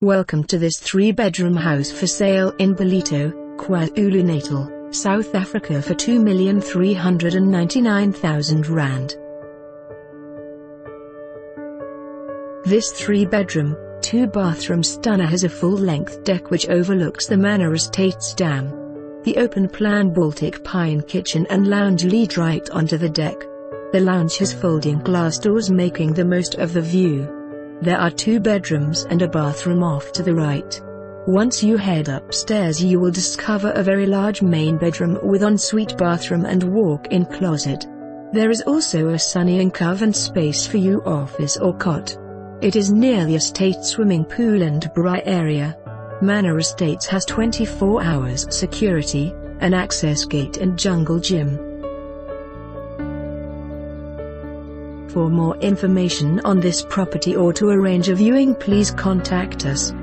Welcome to this 3-bedroom house for sale in Ballito, KwaZulu-Natal, South Africa for R2,399,000. This 3-bedroom, 2-bathroom stunner has a full-length deck which overlooks the Manor Estates Dam. The open-plan Baltic pine kitchen and lounge lead right onto the deck. The lounge has folding glass doors making the most of the view. There are 2 bedrooms and a bathroom off to the right. Once you head upstairs you will discover a very large main bedroom with ensuite bathroom and walk-in closet. There is also a sunny and covered space for your office or cot. It is near the estate swimming pool and braai area. Manor Estates has 24 hours security, an access gate and jungle gym. For more information on this property or to arrange a viewing, please contact us.